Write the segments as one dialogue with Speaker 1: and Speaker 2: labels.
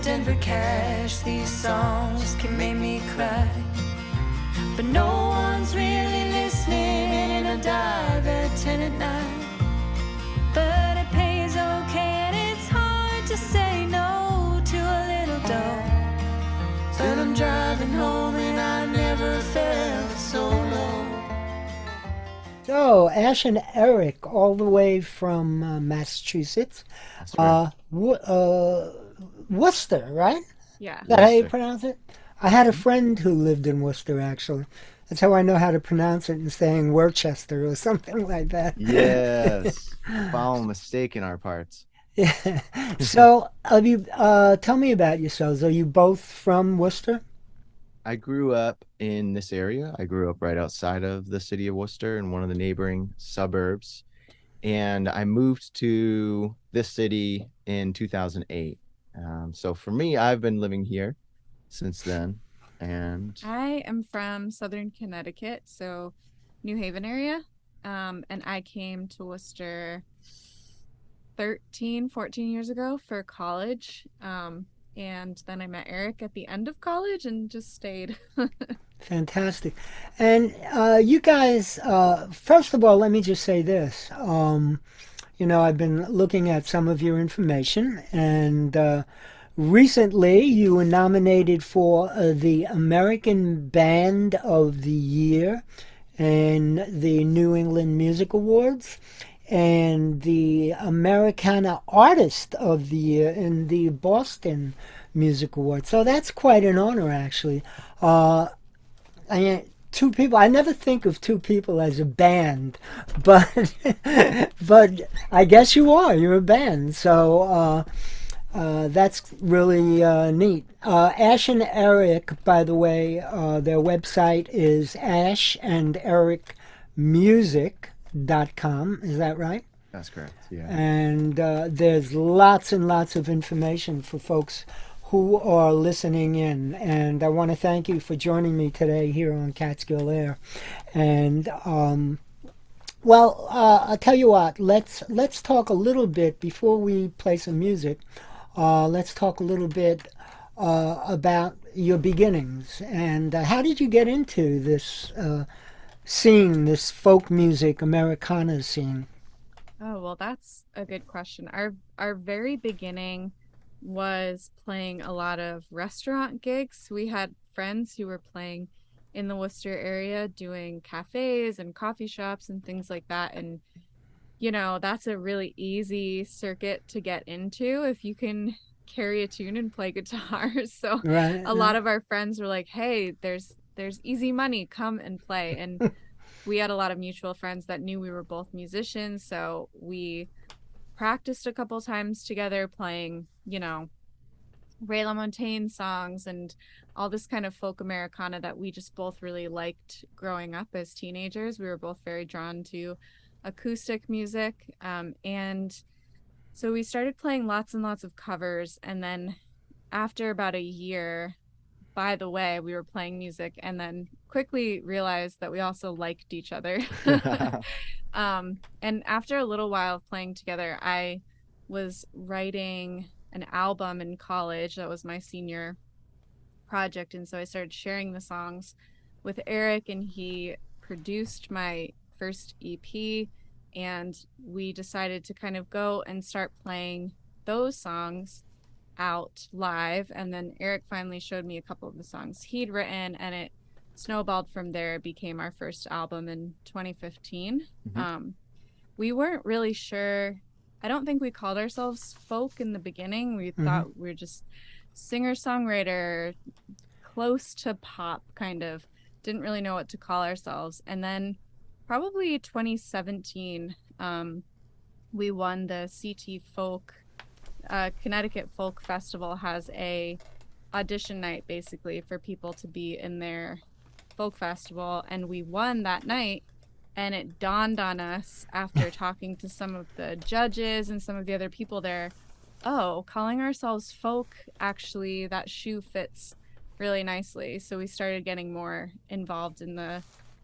Speaker 1: Denver cash, these songs can make me cry. But no one's really listening in a dive at 10 at night. But it pays okay and it's hard to say no to a little dough. But I'm driving home and I never felt so low.
Speaker 2: So, Ash and Eric, all the way from Massachusetts,
Speaker 3: That's right.
Speaker 2: uh, Worcester, right?
Speaker 4: Yeah.
Speaker 2: Is that how you
Speaker 3: Worcester.
Speaker 2: pronounce it? I had a
Speaker 3: Hmm.
Speaker 2: friend who lived in Worcester, actually. That's how I know how to pronounce it instead of saying Worcester or something like that.
Speaker 3: Yes. Foul mistake in our parts.
Speaker 2: Yeah. So, tell me about yourselves. Are you both from Worcester?
Speaker 3: I grew up in this area. I grew up right outside of the city of Worcester in one of the neighboring suburbs. And I moved to this city in 2008. So for me, I've been living here since then. And
Speaker 4: I am from Southern Connecticut, so New Haven area. And I came to Worcester 13, 14 years ago for college. And then I met Eric at the end of college and just stayed.
Speaker 2: Fantastic. And you guys, first of all, let me just say this. I've been looking at some of your information, and recently you were nominated for the American Band of the Year in the New England Music Awards and the Americana Artist of the Year in the Boston Music Awards. So that's quite an honor, actually. Uh, two people. I never think of two people as a band, but but I guess you are. You're a band, so that's really neat. Ash and Eric, by the way, their website is ashandericmusic.com. Is that right?
Speaker 3: that's correct. Yeah.
Speaker 2: And there's lots and lots of information for folks who are listening in. And I want to thank you for joining me today here on Catskill Air. And I'll tell you what. Let's talk a little bit before we play some music. Let's talk a little bit about your beginnings and how did you get into this scene, this folk music Americana scene?
Speaker 4: Oh, well, that's a good question. Our very beginning was playing a lot of restaurant gigs. We had friends who were playing in the Worcester area doing cafes and coffee shops and things like that. And, that's a really easy circuit to get into if you can carry a tune and play guitar. So
Speaker 2: Right.
Speaker 4: a lot of our friends were like, "Hey, there's easy money, come and play." And we had a lot of mutual friends that knew we were both musicians, so we practiced a couple times together playing, Ray LaMontagne songs and all this kind of folk Americana that we just both really liked growing up as teenagers. We were both very drawn to acoustic music. And so we started playing lots and lots of covers. And then after about a year, by the way, we were playing music and then quickly realized that we also liked each other. And after a little while of playing together, I was writing an album in college. That was my senior project. And so I started sharing the songs with Eric, and he produced my first EP. And we decided to kind of go and start playing those songs out live. And then Eric finally showed me a couple of the songs he'd written, and it snowballed from there. It became our first album in 2015.
Speaker 3: Mhm.
Speaker 4: We weren't really sure. I don't think we called ourselves folk in the beginning. We
Speaker 2: Hmm.
Speaker 4: thought we were just singer songwriter, close to pop, kind of. Didn't really know what to call ourselves. And then probably 2017, we won the CT Folk. Connecticut Folk Festival has a audition night basically for people to be in their folk festival, and we won that night. And it dawned on us after talking to some of the judges and some of the other people there, oh, calling ourselves folk, actually that shoe fits really nicely. So we started getting more involved in the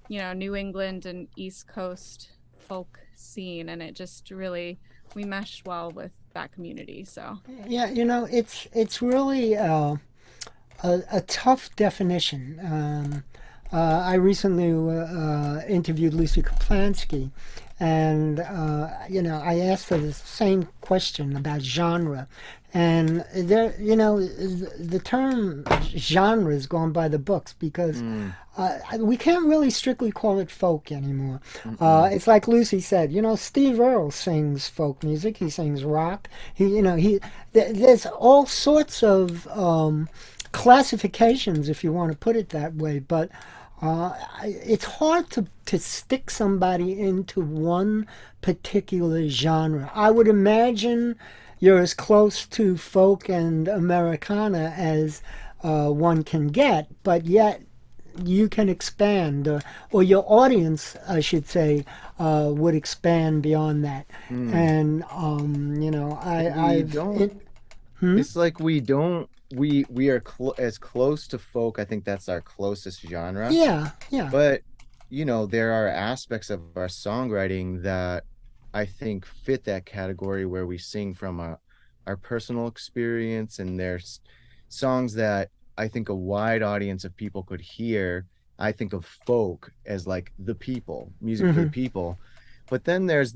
Speaker 4: New England and East Coast folk scene, and it just really, we meshed well with that community. So
Speaker 2: Yeah, it's really a tough definition. I recently interviewed Lucy Kaplansky, and I asked her the same question about genre, and there, the term genre is gone by the books because we can't really strictly call it folk anymore. It's like Lucy said, Steve Earle sings folk music. He sings rock. There's all sorts of classifications, if you want to put it that way, but it's hard to stick somebody into one particular genre. I would imagine you're as close to folk and Americana as one can get, but yet you can expand, or your audience, I should say, would expand beyond that. And
Speaker 3: We don't. It's like we don't. We are as close to folk. I think that's our closest genre.
Speaker 2: Yeah, yeah.
Speaker 3: But there are aspects of our songwriting that I think fit that category where we sing from our personal experience, and there's songs that I think a wide audience of people could hear. I think of folk as like the people, music for the people. But then there's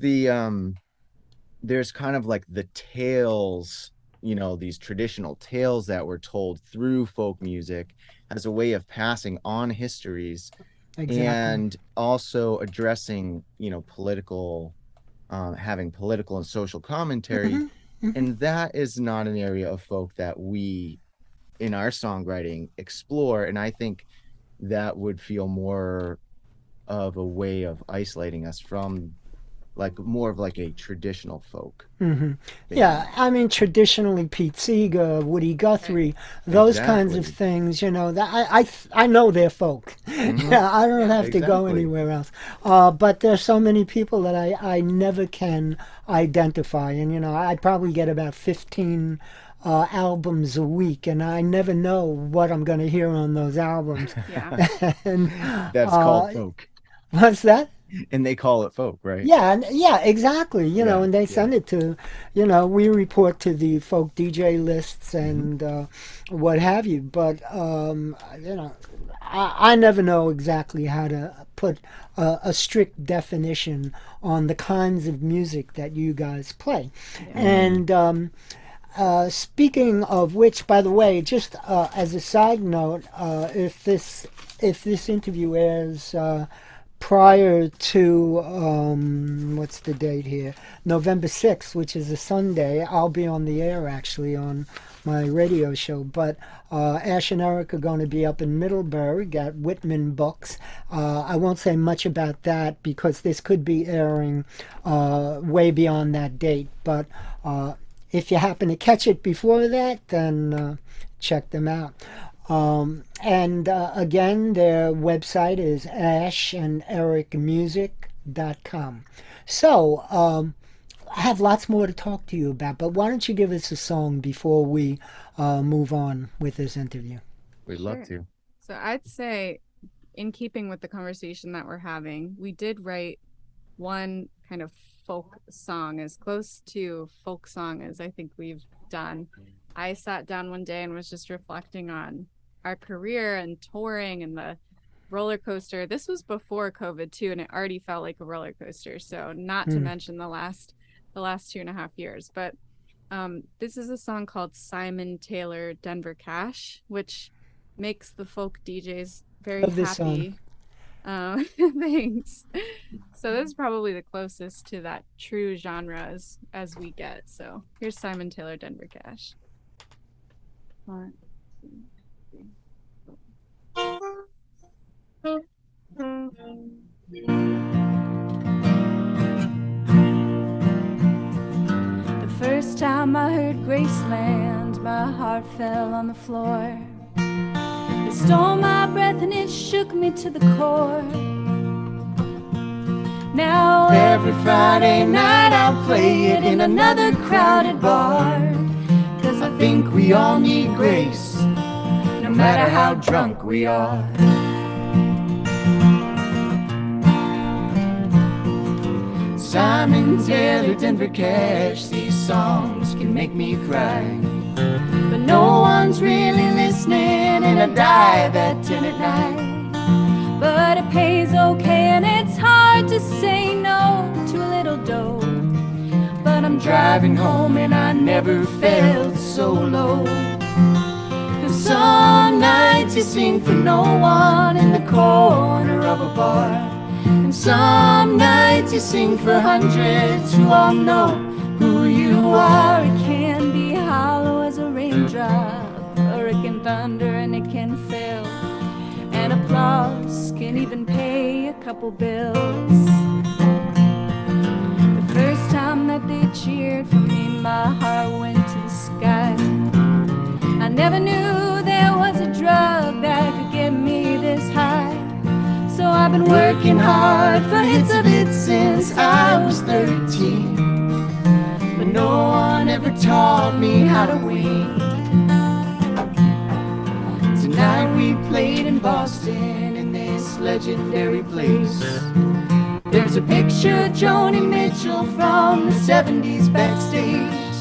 Speaker 3: kind of like the tales, these traditional tales that were told through folk music as a way of passing on histories.
Speaker 2: Exactly.
Speaker 3: And also addressing, political, having political and social commentary. And that is not an area of folk that we, in our songwriting, explore. And I think that would feel more of a way of isolating us from like more of like a traditional folk.
Speaker 2: Yeah, I mean, traditionally Pete Seeger, Woody Guthrie, those kinds of
Speaker 3: Exactly.
Speaker 2: things, that I know they're folk. Yeah, I don't have to go
Speaker 3: Exactly.
Speaker 2: anywhere else. But there's so many people that I never can identify. And, I probably get about 15 albums a week, and I never know what I'm going to hear on those albums.
Speaker 4: yeah.
Speaker 2: And
Speaker 3: That's called folk.
Speaker 2: what's that?
Speaker 3: And they call it folk, right?
Speaker 2: Yeah, exactly.
Speaker 3: Yeah,
Speaker 2: And they
Speaker 3: yeah.
Speaker 2: send it to, we report to the folk DJ lists and what have you. But I never know exactly how to put a strict definition on the kinds of music that you guys play. And speaking of which, by the way, just as a side note, if this interview airs prior to what's the date here? November 6th, which is a Sunday. I'll be on the air actually on my radio show. But Ash and Eric are going to be up in Middleburg at Whitman Books. I won't say much about that because this could be airing way beyond that date. But if you happen to catch it before that, then check them out. And again, their website is ashandericmusic.com. So I have lots more to talk to you about, but why don't you give us a song before we move on with this interview?
Speaker 3: We'd love to.
Speaker 4: So I'd say, in keeping with the conversation that we're having, we did write one kind of folk song, as close to folk song as I think we've done. I sat down one day and was just reflecting on our career and touring and the roller coaster. This was before COVID too, and it already felt like a roller coaster. So not to mention the last 2.5 years. But this is a song called Simon Taylor Denver Cash, which makes the folk DJs very
Speaker 2: Love this
Speaker 4: happy. Thanks. So this is probably the closest to that true genre as we get. So here's Simon Taylor Denver Cash. 1, 2, 3, 4.
Speaker 1: The first time I heard Graceland, my heart fell on the floor. It stole my breath and it shook me to the core. Now every Friday night I'll play it in another crowded bar. 'Cause I think we all need grace, no matter how drunk we are. Simon Taylor Denver Cash, these songs make me cry. But no one's really listening, and I dive at 10 at night. But it pays okay, and it's hard to say no to a little dough. But I'm driving home, and I never felt so low. 'Cause some nights you sing for no one in the corner of a bar, and some nights you sing for hundreds who all know who you are. It can be hollow as a raindrop, or it can thunder and it can fail, and applause can even pay a couple bills. The first time that they cheered for me, my heart went to the sky. I never knew there was a drug that could get me this high. So I've been working hard for hits of it since I was 13. But no one ever taught me how to wing. Tonight we played in Boston in this legendary place. There's a picture of Joni Mitchell from the 70s backstage,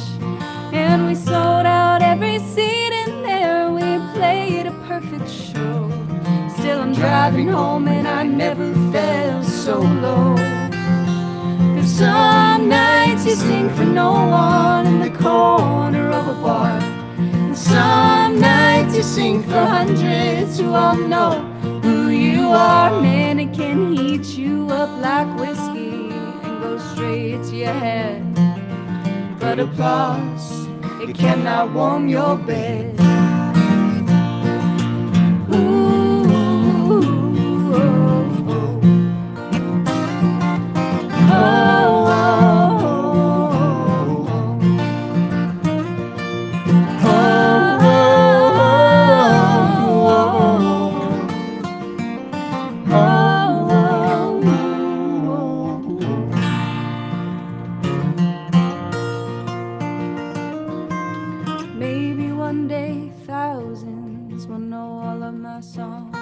Speaker 1: and we sold out every seat in there. We played a perfect show. Still I'm driving home, and I never felt so low. 'Cause some nights you sing for no one in the corner of a bar, and some nights you sing for hundreds who all know who you are. Man, it can heat you up like whiskey and go straight to your head. But applause, it cannot warm your bed. Maybe one day thousands will know all of my songs,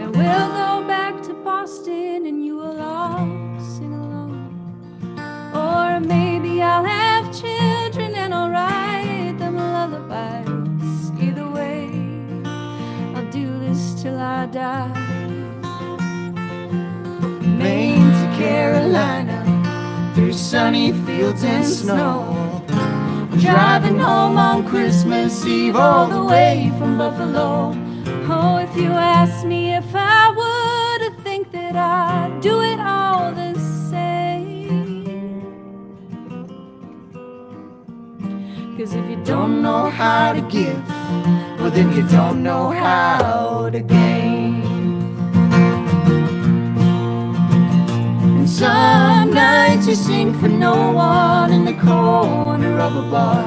Speaker 1: and we'll go back to Boston and you will all sing along. Or maybe I'll have children and I'll write them lullabies. Either way, I'll do this till I die. Maine to Carolina, through sunny fields and snow, driving home on Christmas Eve all the way from Buffalo. Oh, if you asked me if I would, I think that I'd do it all the same. 'Cause if you don't know how to give, well then you don't know how to gain. And some nights you sing for no one in the corner of a bar,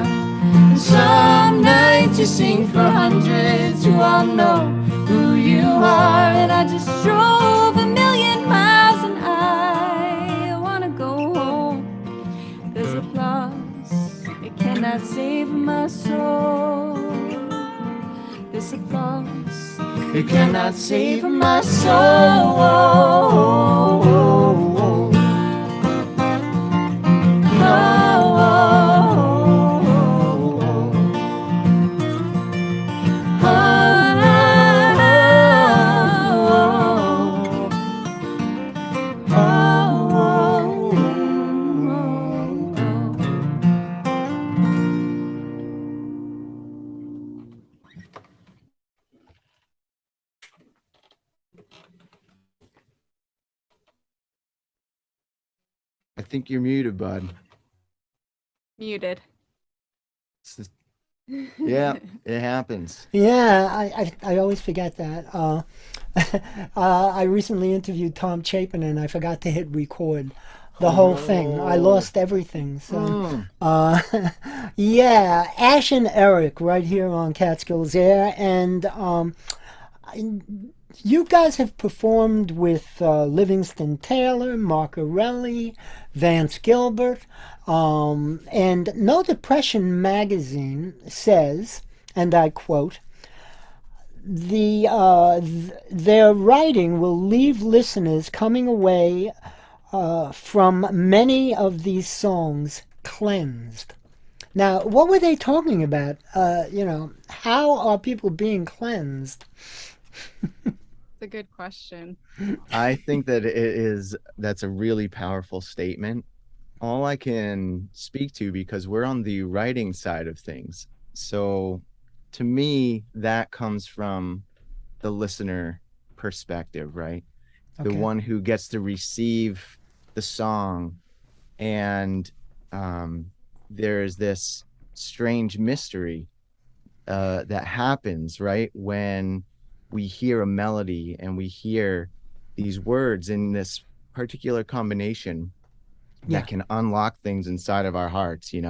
Speaker 1: and some nights you sing for hundreds who all know who you are. And I just drove 1,000,000 miles and I wanna go home. 'Cause applause, it cannot save my soul. This applause, it cannot save my soul.
Speaker 3: I think you're muted, bud.
Speaker 4: Muted.
Speaker 3: Yeah, it happens.
Speaker 2: Yeah, I always forget that. I recently interviewed Tom Chapin, and I forgot to hit record the whole thing. I lost everything. So, yeah, Ash and Eric right here on Catskills Air, and you guys have performed with Livingston Taylor, Marcarelli, Vance Gilbert, and No Depression magazine says, and I quote, their writing will leave listeners coming away from many of these songs cleansed. Now, what were they talking about? How are people being cleansed?
Speaker 4: It's a good question.
Speaker 3: I think that that's a really powerful statement. All I can speak to, because we're on the writing side of things. So to me, that comes from the listener perspective, right? The
Speaker 2: Okay.
Speaker 3: one who gets to receive the song. And there's this strange mystery that happens, right? When we hear a melody and we hear these words in this particular combination
Speaker 2: Yeah.
Speaker 3: that can unlock things inside of our hearts,
Speaker 2: Yeah,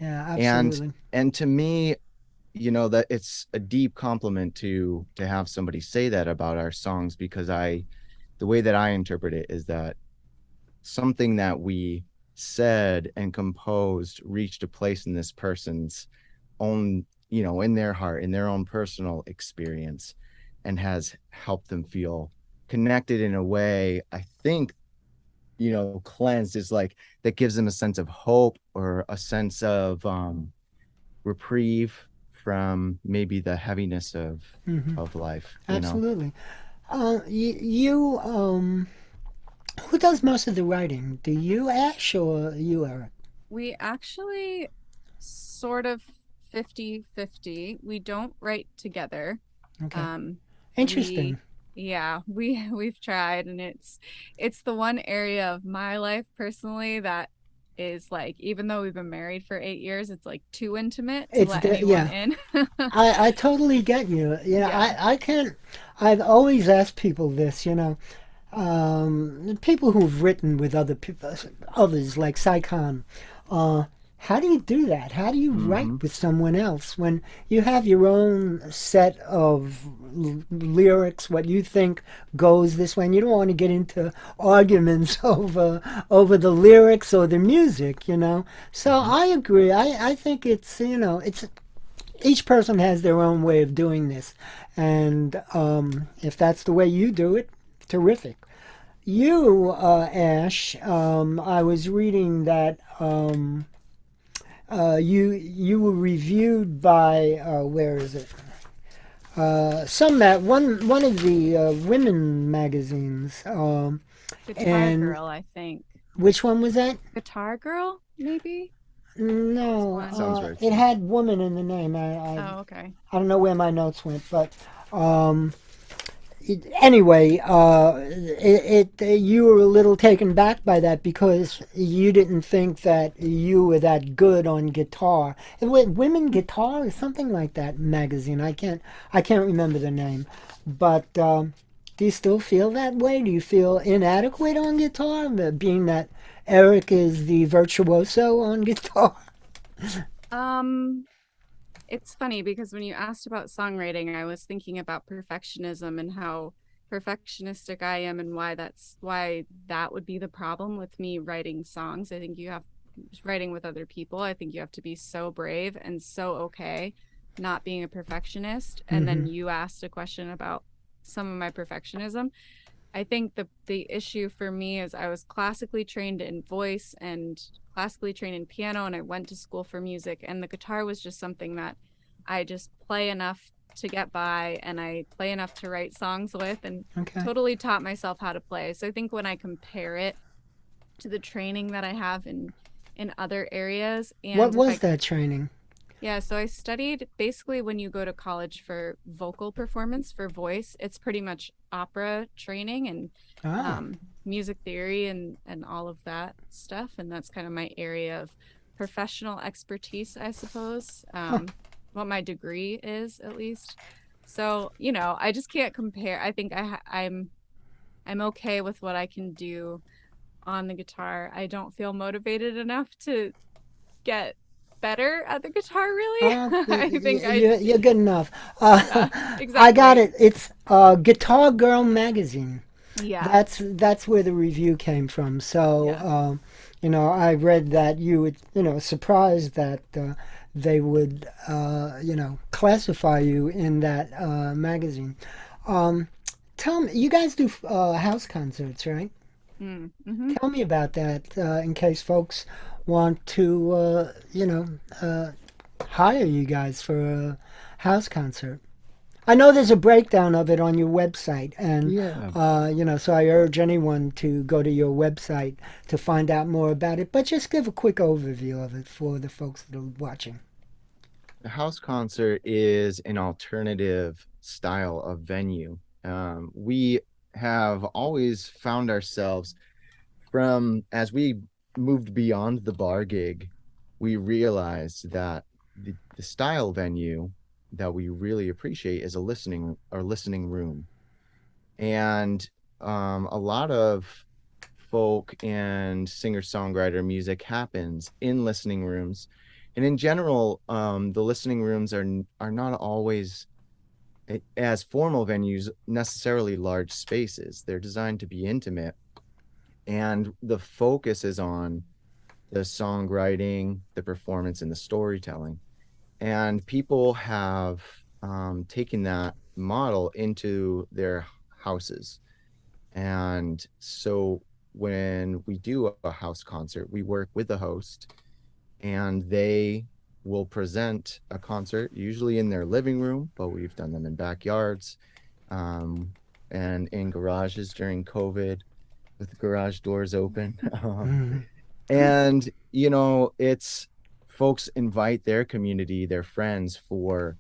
Speaker 3: and
Speaker 2: absolutely.
Speaker 3: and to me, that it's a deep compliment to have somebody say that about our songs, because the way that I interpret it is that something that we said and composed reached a place in this person's own, in their heart, in their own personal experience, and has helped them feel connected in a way, I think, cleansed is like, that gives them a sense of hope, or a sense of reprieve from maybe the heaviness
Speaker 2: Hmm.
Speaker 3: of life.
Speaker 2: Absolutely. Who does most of the writing? Do you, Ash, or you, Eric?
Speaker 4: We actually sort of 50-50. We don't write together.
Speaker 2: Okay.
Speaker 4: Um,
Speaker 2: Interesting.
Speaker 4: we yeah, we've tried, and it's the one area of my life personally that is like, even though we've been married for 8 years, it's like too intimate to let anyone
Speaker 2: Yeah.
Speaker 4: in.
Speaker 2: I totally get you.
Speaker 4: Yeah.
Speaker 2: I can't. I've always asked people this. People who've written with other people, others like Saikon. Uh, how do you do that? How do you write
Speaker 3: Hmm.
Speaker 2: with someone else when you have your own set of lyrics, what you think goes this way, and you don't want to get into arguments over the lyrics or the music. So
Speaker 3: Hmm.
Speaker 2: I agree. I think it's each person has their own way of doing this, and if that's the way you do it, terrific. You, Ash, I was reading that you were reviewed by where is it? One of the women magazines.
Speaker 4: Guitar
Speaker 2: And
Speaker 4: Girl, I think.
Speaker 2: which one was that?
Speaker 4: Guitar Girl, maybe? Was
Speaker 2: No,
Speaker 4: one.
Speaker 3: Sounds right
Speaker 2: it
Speaker 3: to me.
Speaker 2: had woman in the name.
Speaker 4: Oh, okay.
Speaker 2: I don't know where my notes went, but um, anyway, you were a little taken back by that because you didn't think that you were that good on guitar. Women Guitar or something like that magazine. I can't remember the name, but do you still feel that way? Do you feel inadequate on guitar, being that Eric is the virtuoso on guitar?
Speaker 4: Um, it's funny because when you asked about songwriting, I was thinking about perfectionism and how perfectionistic I am, and why that would be the problem with me writing songs. I think you have writing with other people. I think you have to be so brave and so okay not being a perfectionist. And then
Speaker 2: Hmm.
Speaker 4: you asked a question about some of my perfectionism. I think the issue for me is I was classically trained in voice and classically trained in piano, and I went to school for music, and the guitar was just something that I just play enough to get by, and I play enough to write songs with, and
Speaker 2: Okay.
Speaker 4: totally taught myself how to play. So I think when I compare it to the training that I have in other areas,
Speaker 2: What
Speaker 4: and if
Speaker 2: was
Speaker 4: I
Speaker 2: that training?
Speaker 4: yeah, so I studied basically when you go to college for vocal performance for voice, it's pretty much opera training and
Speaker 2: Ah,
Speaker 4: music theory and all of that stuff. And that's kind of my area of professional expertise, I suppose.
Speaker 2: huh.
Speaker 4: What my degree is, at least. So, I just can't compare. I think I'm okay with what I can do on the guitar. I don't feel motivated enough to get better at the guitar, really. I think
Speaker 2: You're good enough.
Speaker 4: yeah,
Speaker 2: I got
Speaker 4: exactly.
Speaker 2: it. It's Guitar Girl magazine.
Speaker 4: Yeah,
Speaker 2: That's where the review came from. So,
Speaker 4: yeah.
Speaker 2: I read that you would, surprised that they would, classify you in that magazine. Um, Tell me, you guys do house concerts, right?
Speaker 4: Mm-hmm.
Speaker 2: Tell me about that in case folks want to, hire you guys for a house concert. I know there's a breakdown of it on your website, and
Speaker 3: Yeah.
Speaker 2: so I urge anyone to go to your website to find out more about it. But just give a quick overview of it for the folks that are watching.
Speaker 3: A house concert is an alternative style of venue. We have always found ourselves from as we moved beyond the bar gig, we realized that the style venue that we really appreciate is a listening room. And a lot of folk and singer-songwriter music happens in listening rooms. And in general, the listening rooms are not always as formal venues necessarily large spaces. They're designed to be intimate, and the focus is on the songwriting, the performance, and the storytelling. And people have taken that model into their houses. And so when we do a house concert, we work with the host, and they will present a concert, usually in their living room, but we've done them in backyards, um, and in garages during COVID with the garage doors open.
Speaker 2: Mhm.
Speaker 3: And, it's folks invite their community, their friends for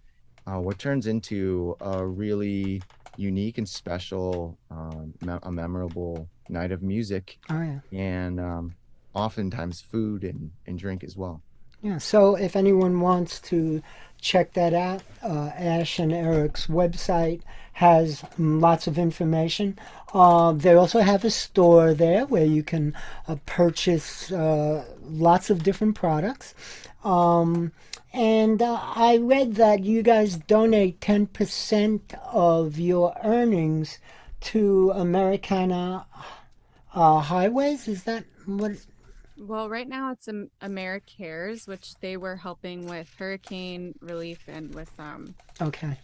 Speaker 3: what turns into a really unique and special, a memorable night of music,
Speaker 2: Oh yeah.
Speaker 3: and oftentimes food and drink as well.
Speaker 2: Yeah, so if anyone wants to check that out, Ash and Eric's website has lots of information. They also have a store there where you can purchase lots of different products. Um, and I read that you guys donate 10% of your earnings to Americana Highways. Is that what?
Speaker 4: Well, right now it's AmeriCares, which they were helping with hurricane relief and with
Speaker 2: Okay.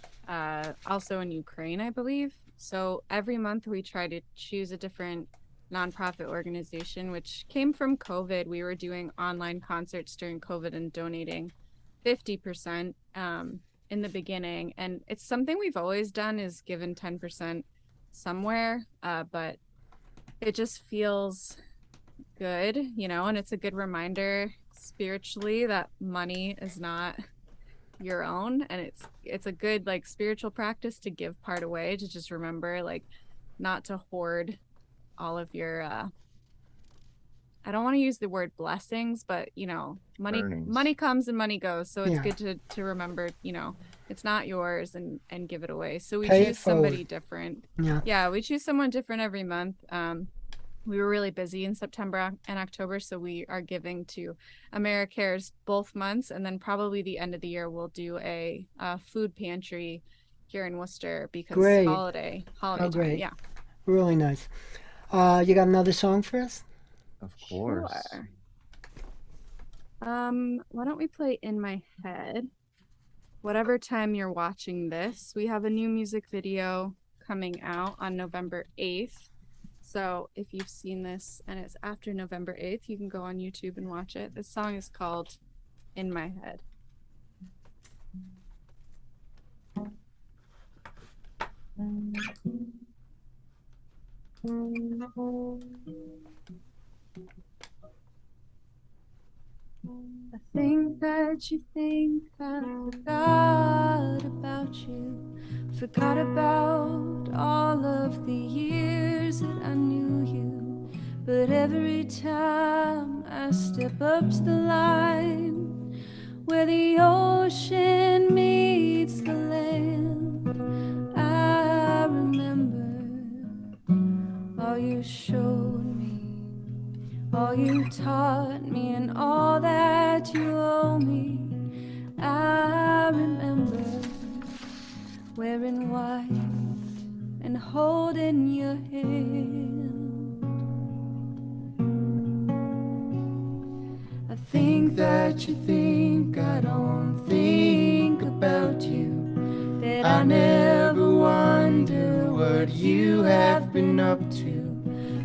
Speaker 4: also in Ukraine, I believe. So every month we try to choose a different nonprofit organization, which came from COVID. We were doing online concerts during COVID and donating 50% in the beginning. And it's something we've always done, is given 10% somewhere, but it just feels good, and it's a good reminder spiritually that money is not your own, and it's a good like spiritual practice to give part away, to just remember like not to hoard all of your I don't want to use the word blessings, but
Speaker 3: Earnings.
Speaker 4: money comes and money goes, so it's
Speaker 2: Yeah.
Speaker 4: good to remember, it's not yours, and give it away. So we
Speaker 2: Pay it
Speaker 4: choose
Speaker 2: forward.
Speaker 4: somebody different.
Speaker 2: Yeah.
Speaker 4: Yeah, we choose someone different every month. We were really busy in September and October, so we are giving to AmeriCares both months, and then probably the end of the year we'll do a food pantry here in Worcester, because
Speaker 2: Great.
Speaker 4: holiday
Speaker 2: Oh,
Speaker 4: time.
Speaker 2: great.
Speaker 4: Yeah,
Speaker 2: Really nice. You got another song for us?
Speaker 3: Of course.
Speaker 4: sure. Why don't we play In My Head? Whatever time you're watching this, we have a new music video coming out on November 8th. So if you've seen this and it's after November 8th, you can go on YouTube and watch it. This song is called In My Head. I think that you think I forgot about you, forgot about all of the years that I knew you. But every time I step up to the line where the ocean meets the land, I remember all you showed me, all you taught me, and all that you owe me. I remember wearing white and holding your hand. I think that you think I don't think about you, that I never wonder what you have been up to.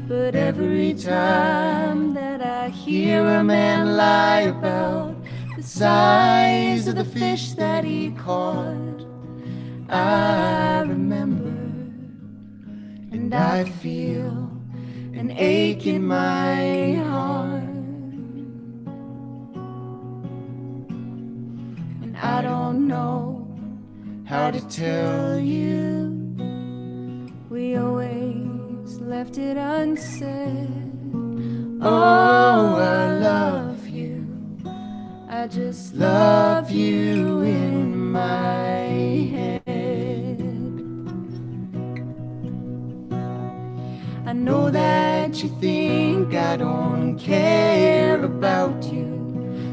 Speaker 4: But every time that I hear
Speaker 1: hear a man lie about the size of the fish that he caught. I remember, and I feel an ache in my heart. And I don't know how to tell you, we always left it unsaid. Oh, I love you, I just love you in my head. I know that you think I don't care about you.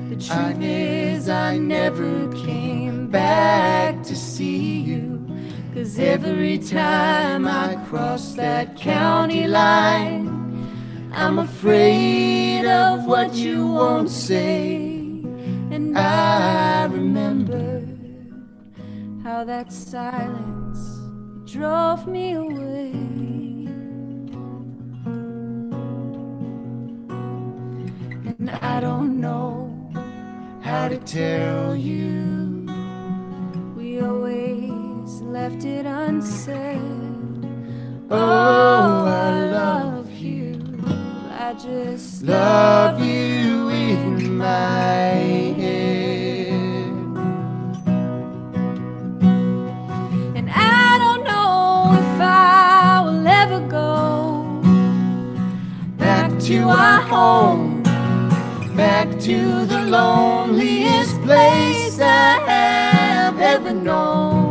Speaker 1: The truth is I never came back to see you. 'Cause every time I cross that county line, I'm afraid of what you won't say. And I remember how that silence drove me away. And I don't know how to tell you, we always left it unsaid. Oh, I love you, I just love you in my head. And I don't know if I will ever go back to our home, back to the loneliest place I have ever known.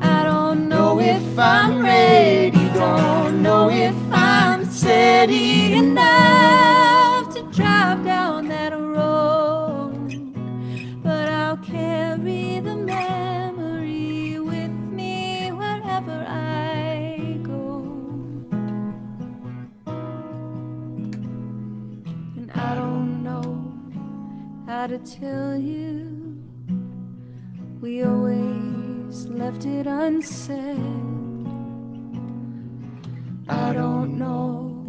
Speaker 1: I don't know if I'm ready, don't know if I'm steady enough to drive down that road. But I'll carry the memory with me wherever I go. And I don't know how to tell you, we always left it unsaid. I don't know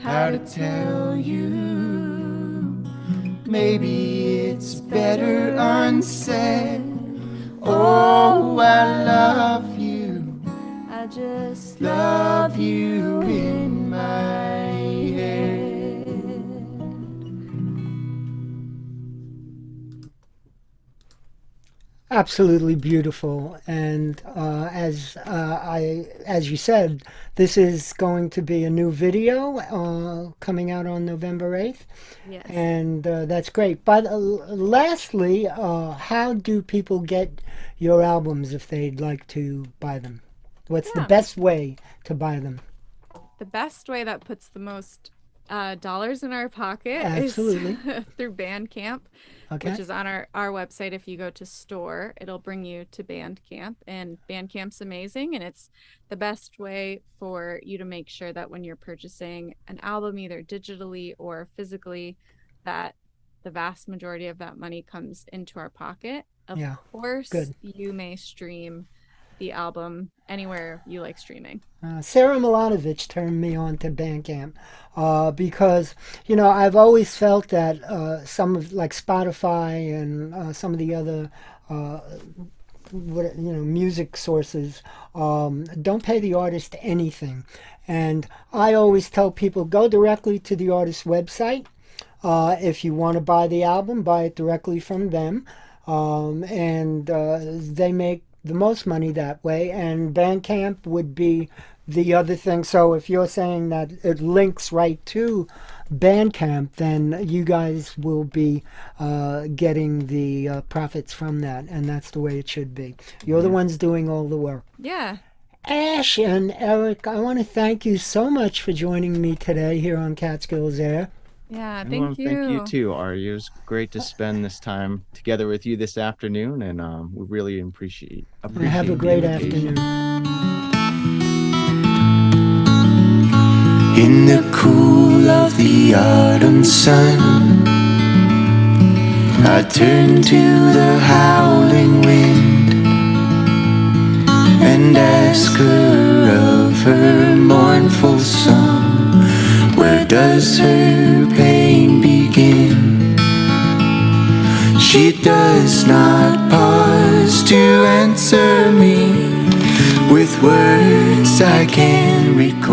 Speaker 1: how to tell you, maybe it's better unsaid. Oh, I love you, I just love you in my head.
Speaker 2: Absolutely beautiful, and as you said, this is going to be a new video coming out on November 8th.
Speaker 4: Yes.
Speaker 2: And that's great. But lastly, how do people get your albums if they'd like to buy them? What's the best way to buy them?
Speaker 4: The best way that puts the most dollars in our pocket
Speaker 2: Absolutely.
Speaker 4: is through Bandcamp,
Speaker 2: Okay.
Speaker 4: which is on our website. If you go to store, it'll bring you to Bandcamp, and Bandcamp's amazing, and it's the best way for you to make sure that when you're purchasing an album, either digitally or physically, that the vast majority of that money comes into our pocket. Of course,
Speaker 2: good.
Speaker 4: you may stream the album anywhere you like streaming.
Speaker 2: Sarah Milanovic turned me on to Bandcamp because, you know, I've always felt that some of, like Spotify and some of the other, music sources don't pay the artist anything. And I always tell people, go directly to the artist's website. If you want to buy the album, buy it directly from them. And they make the most money that way, and Bandcamp would be the other thing. So if you're saying that it links right to Bandcamp, then you guys will be getting the profits from that, and that's the way it should be. You're the ones doing all the work.
Speaker 4: Yeah.
Speaker 2: Ash and Eric, I want to thank you so much for joining me today here on Catskills Air.
Speaker 4: Yeah,
Speaker 3: I
Speaker 4: thank
Speaker 3: want to
Speaker 4: you.
Speaker 3: thank you too, Artie. It was great to spend this time together with you this afternoon, and we really appreciate
Speaker 2: Have a great afternoon.
Speaker 1: In the cool of the autumn sun, I turn to the howling wind and ask her of her mournful song. Where does her pain begin? She does not pause to answer me with words I can recall.